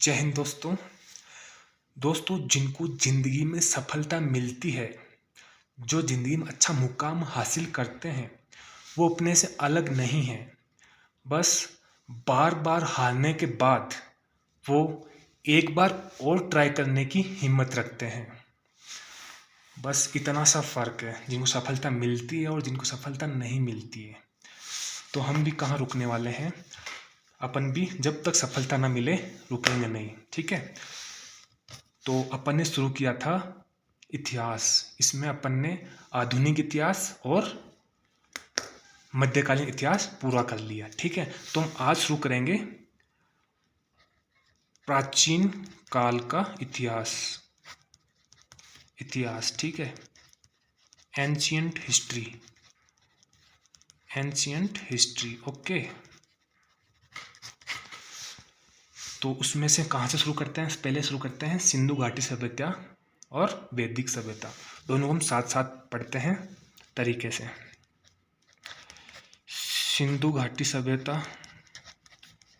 जय हिंद दोस्तों। जिनको ज़िंदगी में सफलता मिलती है, जो ज़िंदगी में अच्छा मुकाम हासिल करते हैं, वो अपने से अलग नहीं हैं। बस बार बार हारने के बाद वो एक बार और ट्राई करने की हिम्मत रखते हैं। बस इतना सा फ़र्क है, जिनको सफलता मिलती है और जिनको सफलता नहीं मिलती है। तो हम भी कहाँ रुकने वाले हैं, अपन भी जब तक सफलता ना मिले रुकेंगे नहीं। ठीक है, तो अपन ने शुरू किया था इतिहास। इसमें अपन ने आधुनिक इतिहास और मध्यकालीन इतिहास पूरा कर लिया। ठीक है, तो हम आज शुरू करेंगे प्राचीन काल का इतिहास। ठीक है, एंशियंट हिस्ट्री। ओके, तो उसमें से कहाँ से शुरू करते हैं? पहले शुरू करते हैं सिंधु घाटी सभ्यता और वैदिक सभ्यता। दोनों को हम साथ साथ पढ़ते हैं तरीके से। सिंधु घाटी सभ्यता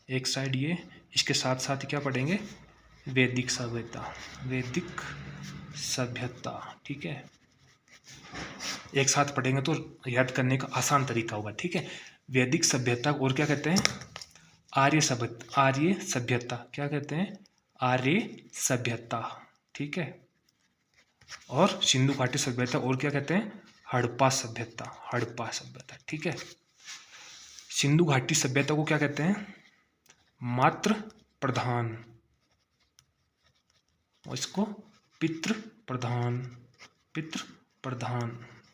एक साइड, ये इसके साथ साथ क्या पढ़ेंगे? वैदिक सभ्यता। ठीक है, एक साथ पढ़ेंगे तो याद करने का आसान तरीका होगा। ठीक है, वैदिक सभ्यता और क्या कहते हैं? आर्य सभ्यता। क्या कहते हैं? आर्य सभ्यता। ठीक है, और सिंधु घाटी सभ्यता और क्या कहते हैं? हड़प्पा सभ्यता। ठीक है, सिंधु घाटी सभ्यता को क्या कहते हैं? मातृ प्रधान, और इसको पितृ प्रधान।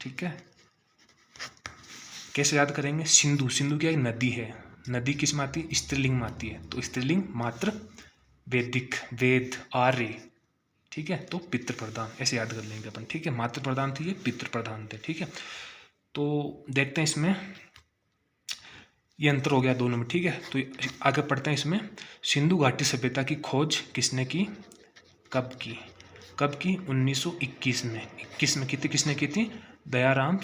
ठीक है, कैसे याद करेंगे? सिंधु क्या नदी है, नदी किस में आती है? स्त्रीलिंग में आती है, तो स्त्रीलिंग मातृ, वेद आर्य। ठीक है, तो पितृ प्रधान ऐसे याद कर लेंगे अपन। ठीक है, मातृ प्रधान थी, ये पितृ प्रधान थे। ठीक है, तो देखते हैं इसमें ये अंतर हो गया दोनों में। ठीक है, तो आगे पढ़ते हैं इसमें। सिंधु घाटी सभ्यता की खोज किसने की? कब की? 1921 में। 21 में की थी, किसने की थी? दयाराम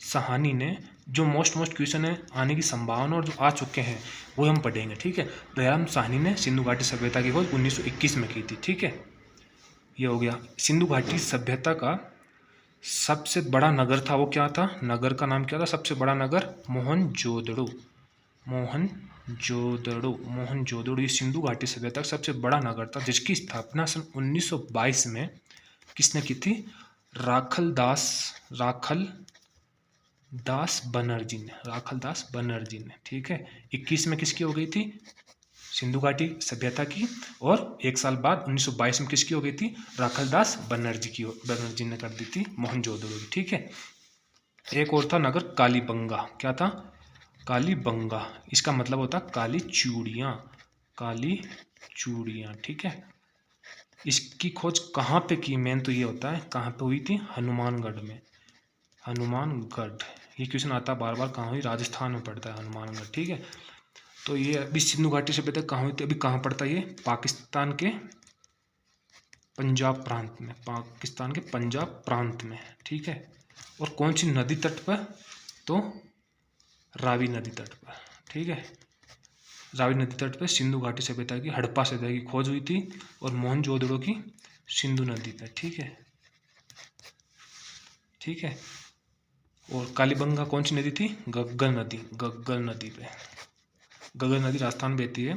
साहनी ने। जो मोस्ट क्वेश्चन है आने की संभावना और जो आ चुके हैं वो हम पढ़ेंगे। ठीक है, दयाराम साहनी ने सिंधु घाटी सभ्यता की खोज 1921 में की थी। ठीक है, ये हो गया। सिंधु घाटी सभ्यता का सबसे बड़ा नगर था, वो क्या था? नगर का नाम क्या था? सबसे बड़ा नगर मोहनजोदड़ो। ये सिंधु घाटी सभ्यता का सबसे बड़ा नगर था, जिसकी स्थापना सन 1922 में किसने की थी? राखल दास बनर्जी ने। ठीक है, 21 में किसकी हो गई थी? सिंधु घाटी सभ्यता की, और एक साल बाद 1922 में किसकी हो गई थी? राखलदास बनर्जी ने कर दी थी मोहनजोदड़ो की। ठीक है, एक और था नगर कालीबंगा। क्या था? कालीबंगा, इसका मतलब होता काली चूड़ियाँ। ठीक है, इसकी खोज कहाँ पे की? मेन तो ये होता है कहाँ पे हुई थी? हनुमानगढ़ में। ये क्वेश्चन आता बार बार, कहाँ हुई? राजस्थान में पड़ता है हनुमानगढ़। ठीक है, तो ये अभी सिंधु घाटी सभ्यता कहाँ हुई थी? अभी कहाँ पड़ता है ये? पाकिस्तान के पंजाब प्रांत में। ठीक है, और कौन सी नदी तट पर? तो रावी नदी तट पर। ठीक है, रावी नदी तट पर सिंधु घाटी सभ्यता की, हड़प्पा सभ्यता की खोज हुई थी, और मोहनजोदड़ो की सिंधु नदी पर। ठीक है, और कालीबंगा कौन सी नदी थी? गग्गल नदी पे। गग्गल नदी राजस्थान में बहती है,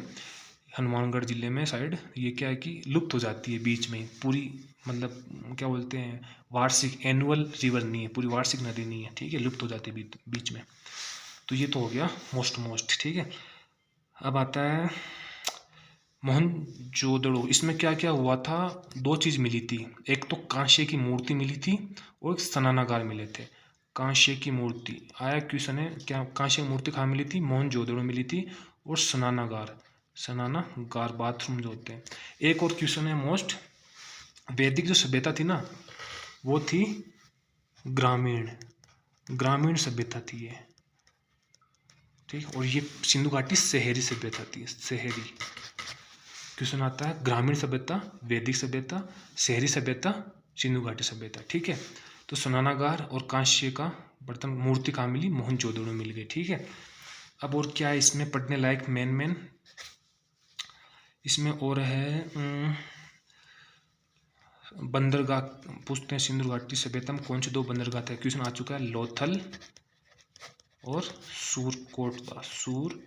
हनुमानगढ़ जिले में साइड। ये क्या है कि लुप्त हो जाती है बीच में पूरी, मतलब क्या बोलते हैं, वार्षिक एनुअल रिवर नहीं है, पूरी वार्षिक नदी नहीं है। ठीक है, लुप्त हो जाती है बीच में। तो ये तो हो गया मोस्ट। ठीक है, अब आता है मोहनजोदड़ो। इसमें क्या क्या हुआ था? 2 चीज़ मिली थी, एक तो कांस्य की मूर्ति मिली थी और एक स्नानागार मिले थे। कांस्य की मूर्ति आया क्वेश्चन है, क्या कांस्य की मूर्ति कहाँ मिली थी? मोहनजोदड़ो मिली थी, और स्नानागार बाथरूम जो होते हैं। एक और क्वेश्चन है मोस्ट, वैदिक जो सभ्यता थी ना, वो थी ग्रामीण सभ्यता थी ये। ठीक, और ये सिंधु घाटी शहरी सभ्यता थी। क्वेश्चन आता है ग्रामीण सभ्यता वैदिक सभ्यता, शहरी सभ्यता सिंधु घाटी सभ्यता। ठीक है, तो स्नानागार और कांस्य का बर्तन मूर्ति कहाँ मिली? मोहनजोदड़ो में मिल गई। ठीक है, अब और क्या है इसमें पढ़ने लायक? मेन इसमें और है बंदरगाह पूछते हैं, सिंधु घाटी सभ्यता में कौन से दो बंदरगाह थे? क्वेश्चन आ चुका है, लोथल और सूरकोटदा। सूरकोटदा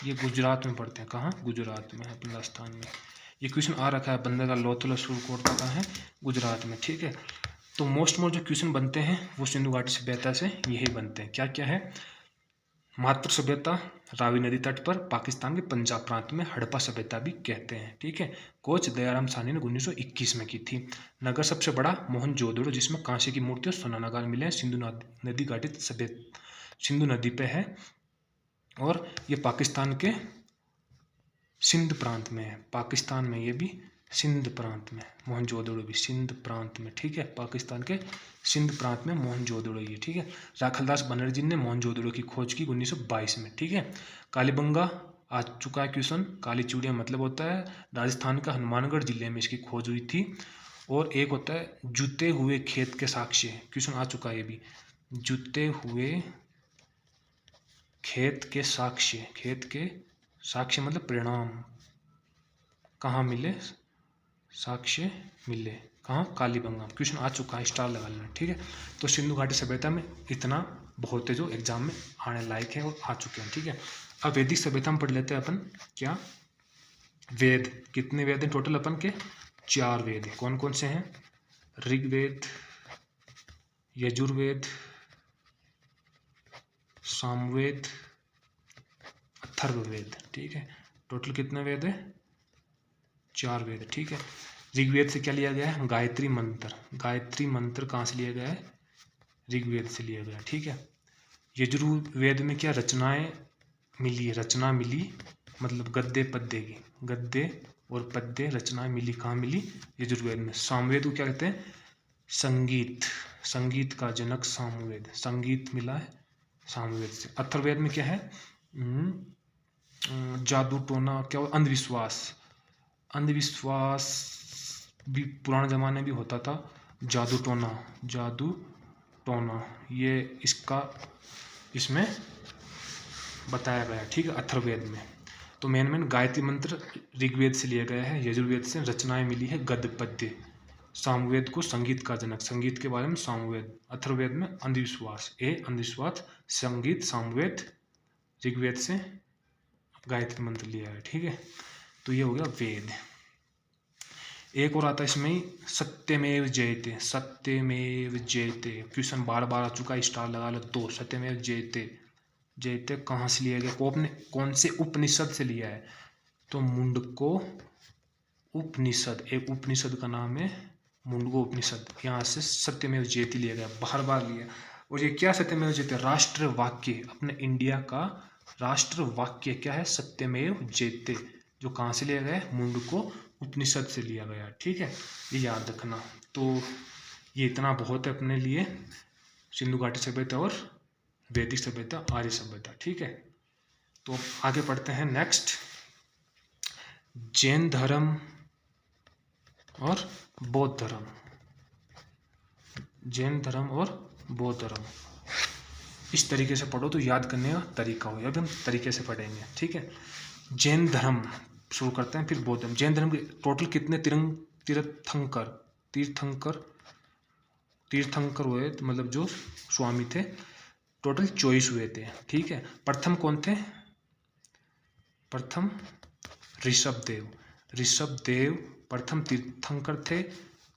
ये गुजरात में पड़ते हैं। कहाँ? गुजरात में, अपने राजस्थान में। ये क्वेश्चन आ रखा है, बंदरगाह लोथल और सूरकोटदा कहाँ है? गुजरात में। ठीक है, तो मोस्ट जो क्वेश्चन बनते हैं वो सिंधु घाटी सभ्यता से यही बनते हैं। क्या क्या है? मातृ सभ्यता रावी नदी तट पर, पाकिस्तान के पंजाब प्रांत में हड़प्पा सभ्यता भी कहते हैं। ठीक है, खोज दयाराम साहनी ने 1921 में की थी। नगर सबसे बड़ा मोहनजोदड़ो, जिसमें कांसे की मूर्ति और सोना नगार मिले हैं, सिंधु नदी घाटी सभ्यता, सिंधु नदी पे है और ये पाकिस्तान के सिंध प्रांत में है। पाकिस्तान में ये भी सिंध प्रांत में, मोहनजोदड़ो भी सिंध प्रांत में। ठीक है, पाकिस्तान के सिंध प्रांत में मोहनजोदड़ो ये। ठीक है, राखलदास बनर्जी ने मोहनजोदड़ो की खोज की 1922 में। ठीक है, कालीबंगा आ चुका है क्वेश्चन। काली चूड़िया मतलब होता है राजस्थान का हनुमानगढ़ जिले में इसकी खोज हुई थी। और एक होता है जुते हुए खेत के साक्ष्य, क्वेश्चन आ चुका है ये भी। जुते हुए खेत के साक्ष्य, खेत के साक्ष्य मतलब परिणाम, कहाँ मिले? साक्ष्य मिले कहाँ? कालीबंगा। क्वेश्चन आ चुका है, स्टार लगा लेना। ठीक है, तो सिंधु घाटी सभ्यता में इतना बहुत है जो एग्जाम में आने लायक है और आ चुके हैं। ठीक है, अब वैदिक सभ्यता में पढ़ लेते हैं अपन। क्या? वेद। कितने वेद हैं टोटल अपन के? 4 वेद हैं। कौन कौन से हैं? ऋग्वेद, यजुर्वेद, सामवेद, अथर्ववेद। ठीक है, टोटल कितने वेद है? 4 वेद। ठीक है, ऋग्वेद से क्या लिया गया है? गायत्री मंत्र। गायत्री मंत्र कहाँ से लिया गया है? ऋग्वेद से लिया गया। ठीक है, यजुर्वेद में क्या रचनाएं मिली है? रचना मिली मतलब गद्य पद्य की, गद्य और पद्य रचनाएं मिली। कहाँ मिली? यजुर्वेद में। सामवेद को क्या कहते हैं? संगीत, संगीत का जनक सामवेद, संगीत मिला है सामवेद से। अथर्ववेद में क्या है? जादू टोना, क्या? अंधविश्वास। अंधविश्वास भी पुराने ज़माने भी होता था। जादू टोना, जादू टोना ये इसका इसमें बताया गया। ठीक है, अथर्ववेद में। तो मेन गायत्री मंत्र ऋग्वेद से लिया गया है, यजुर्वेद से रचनाएं मिली है गद्य पद्य। सामवेद को संगीत का जनक, संगीत के बारे में सामवेद। अथर्ववेद में अंधविश्वास, अंधविश्वास, संगीत, सामवेद। ऋग्वेद से गायत्री मंत्र लिया है। ठीक है, तो ये हो गया वेद। एक और आता है इसमें ही, सत्यमेव जयते। सत्यमेव जयते क्वेश्चन बार बार आ चुका है, स्टार लगा लो 2। सत्यमेव जयते, जयते कहाँ से लिया गया? कौन से उपनिषद से लिया है? तो मुंडको उपनिषद, एक उपनिषद का नाम है मुंडको उपनिषद, यहाँ से सत्यमेव जयते लिया गया, बार बार लिया। और ये क्या सत्यमेव जयते? राष्ट्र वाक्य, अपने इंडिया का राष्ट्र वाक्य क्या है? सत्यमेव जयते, जो कहाँ से लिया गया है? मुंडको उपनिषद से लिया गया। ठीक है, ये याद रखना। तो ये इतना बहुत है अपने लिए, सिंधु घाटी सभ्यता और वैदिक सभ्यता, आर्य सभ्यता। ठीक है, तो आगे पढ़ते हैं नेक्स्ट, जैन धर्म और बौद्ध धर्म। जैन धर्म और बौद्ध धर्म इस तरीके से पढ़ो तो याद करने का तरीका हो। अब हम तरीके से पढ़ेंगे। ठीक है, जैन धर्म शुरू करते हैं, फिर बौद्ध धर्म। जैन धर्म के टोटल कितने तीर्थंकर हुए, मतलब जो स्वामी थे, टोटल 24 हुए थे। ठीक है, प्रथम कौन थे? प्रथम ऋषभदेव। ऋषभदेव प्रथम तीर्थंकर थे।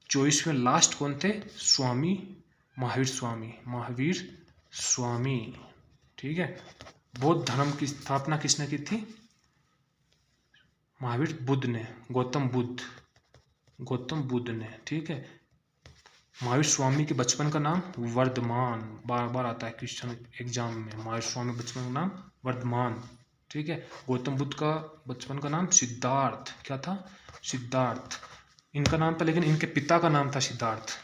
24वें लास्ट कौन थे? स्वामी महावीर स्वामी, महावीर स्वामी। ठीक है, बौद्ध धर्म की स्थापना किसने की थी? महावीर बुद्ध ने, गौतम बुद्ध ने। ठीक है, महावीर स्वामी के बचपन का नाम वर्धमान, बार बार आता है क्वेश्चन एग्जाम में। महावीर स्वामी बचपन का नाम वर्धमान। ठीक है, गौतम बुद्ध का बचपन का नाम सिद्धार्थ। क्या था? सिद्धार्थ इनका नाम था, लेकिन इनके पिता का नाम था सिद्धार्थ।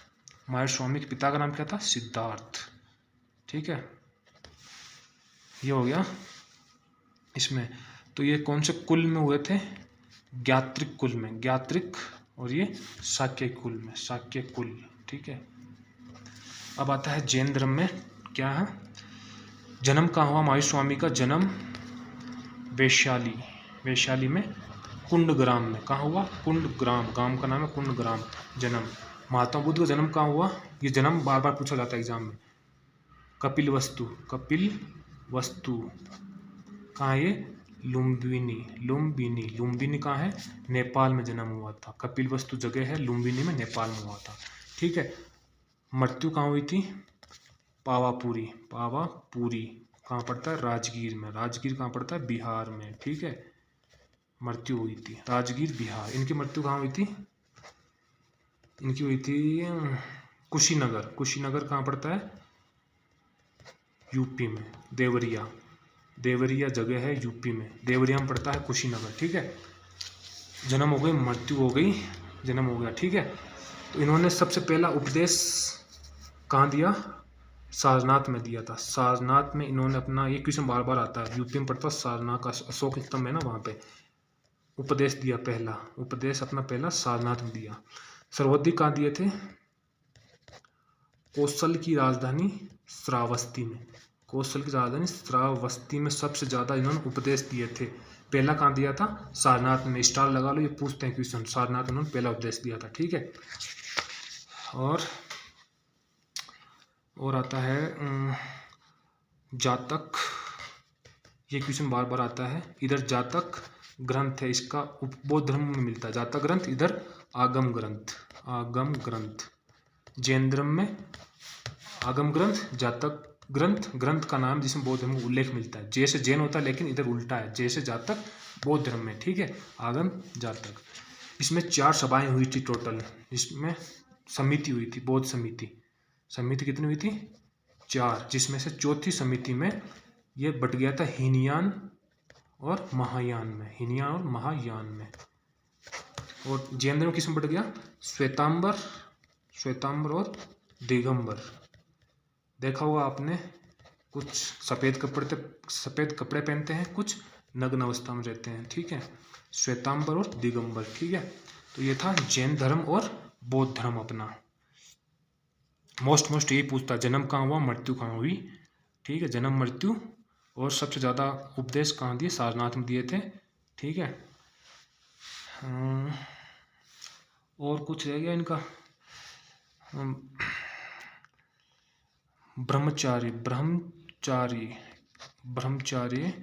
महावीर स्वामी के पिता का नाम क्या था? सिद्धार्थ। ठीक है, ये हो गया इसमें। तो ये कौन से कुल में हुए थे? ज्ञात्रिक कुल में, ज्ञात्रिक, और ये शाक्य कुल में, शाक्य कुल। ठीक है, अब आता है जैन धर्म में क्या है? जन्म कहाँ हुआ महावीर स्वामी का? जन्म वैशाली, वैशाली में कुंडग्राम में। कहाँ हुआ? कुंडग्राम, गांव का नाम है कुंडग्राम। जन्म महात्मा बुद्ध का जन्म कहाँ हुआ? ये जन्म बार बार पूछा जाता है एग्जाम में। कपिलवस्तु, कपिलवस्तु कहाँ है ये? लुम्बिनी, लुम्बिनी, लुम्बिनी कहाँ है? नेपाल में जन्म हुआ था। कपिलवस्तु जगह है लुम्बिनी में, नेपाल में हुआ था। ठीक है। मृत्यु कहाँ हुई थी? पावापुरी, पावापुरी कहाँ पड़ता है? राजगीर में। राजगीर कहाँ पड़ता है? बिहार में। ठीक है। मृत्यु हुई थी राजगीर, बिहार। इनकी मृत्यु कहाँ हुई थी? इनकी हुई थी कुशीनगर। कुशीनगर कहाँ पड़ता है? यूपी में। देवरिया, देवरिया जगह है यूपी में, देवरिया में पड़ता है कुशीनगर। ठीक है। जन्म हो गई, मृत्यु हो गई, जन्म हो गया। ठीक है। तो इन्होंने सबसे पहला उपदेश कहाँ दिया? सारनाथ में दिया था। सारनाथ में इन्होंने अपना, ये क्वेश्चन बार बार आता है, यूपी में पड़ता है सारनाथ का अशोक स्तंभ है ना, वहाँ पे उपदेश दिया। पहला उपदेश अपना पहला सारनाथ में दिया। सर्वोदय कहाँ दिए थे? कौशल की राजधानी श्रावस्ती में। कौशल की राजधानी श्रावस्ती में सबसे ज़्यादा इन्होंने उपदेश दिए थे। पहला कहाँ दिया था? सारनाथ में। स्टार लगा लो, ये पूछते हैं क्वेश्चन। सारनाथ में उन्होंने पहला उपदेश दिया था। ठीक है। और आता है जातक, ये क्वेश्चन बार बार आता है। इधर जातक ग्रंथ है, इसका बौद्ध धर्म में मिलता है जातक ग्रंथ, इधर आगम ग्रंथ, आगम ग्रंथ। जैन धर्म में आगम ग्रंथ, जातक ग्रंथ, ग्रंथ का नाम जिसमें बौद्ध धर्म का उल्लेख मिलता है। जैसे जैन होता है लेकिन इधर उल्टा है, जैसे जातक बौद्ध धर्म में। ठीक है। आगम, जातक। इसमें 4 सभाएं हुई थी टोटल। इसमें समिति हुई थी, बौद्ध समिति। समिति कितनी हुई थी? 4, जिसमें से चौथी समिति में ये बट गया था हीनयान और महायान में। हीनयान और महायान में। और जैन धर्म किसमें बट गया? श्वेतांबर, श्वेतांबर और दिगंबर। देखा होगा आपने, कुछ सफ़ेद कपड़े पहनते हैं, कुछ नग्न अवस्था में रहते हैं। ठीक है। श्वेतांबर और दिगंबर। ठीक है। तो ये था जैन धर्म और बौद्ध धर्म अपना। मोस्ट यही पूछता, जन्म कहाँ हुआ, मृत्यु कहाँ हुई। ठीक है। जन्म, मृत्यु, और सबसे ज़्यादा उपदेश कहाँ दिए? सारनाथ में दिए थे। ठीक है। और कुछ रह गया इनका? ब्रह्मचारी, ब्रह्मचारी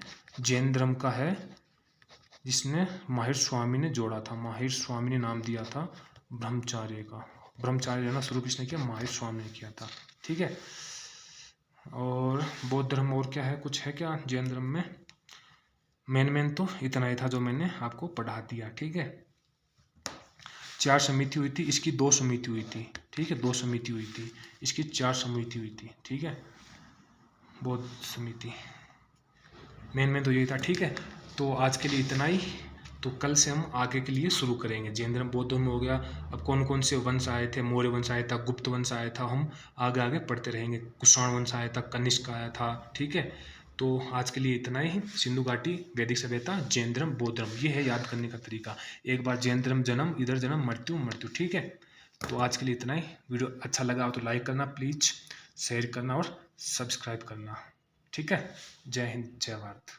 जैन धर्म का है, जिसने माहिर स्वामी ने जोड़ा था। माहिर स्वामी ने नाम दिया था ब्रह्मचार्य का। ब्रह्मचारी रहना शुरू किसने किया? माहिर स्वामी ने किया था। ठीक है। और बौद्ध धर्म और क्या है, कुछ है क्या जैन धर्म में? मेन तो इतना ही था जो मैंने आपको पढ़ा दिया। ठीक है। 4 समिति हुई थी, इसकी 2 समिति हुई थी। ठीक है। 2 समिति हुई थी, इसकी 4 समिति हुई थी। ठीक है। बौद्ध समिति, मेन तो यही था। ठीक है। तो आज के लिए इतना ही। तो कल से हम आगे के लिए शुरू करेंगे। जैन धर्म, बौद्ध धर्म हो गया। अब कौन कौन से वंश आए थे? मौर्य वंश आया था, गुप्त वंश आया था, हम आगे पढ़ते रहेंगे। कुषाण वंश आया था, कनिष्क आया था। ठीक है। तो आज के लिए इतना ही। सिंधु घाटी, वैदिक सभ्यता, जैन धर्म, बौद्ध धर्म, ये है याद करने का तरीका। एक बार जैन धर्म जन्म, इधर जन्म, मृत्यु, मृत्यु। ठीक है। तो आज के लिए इतना ही। वीडियो अच्छा लगा तो लाइक करना प्लीज़, शेयर करना और सब्सक्राइब करना। ठीक है। जय हिंद, जय भारत।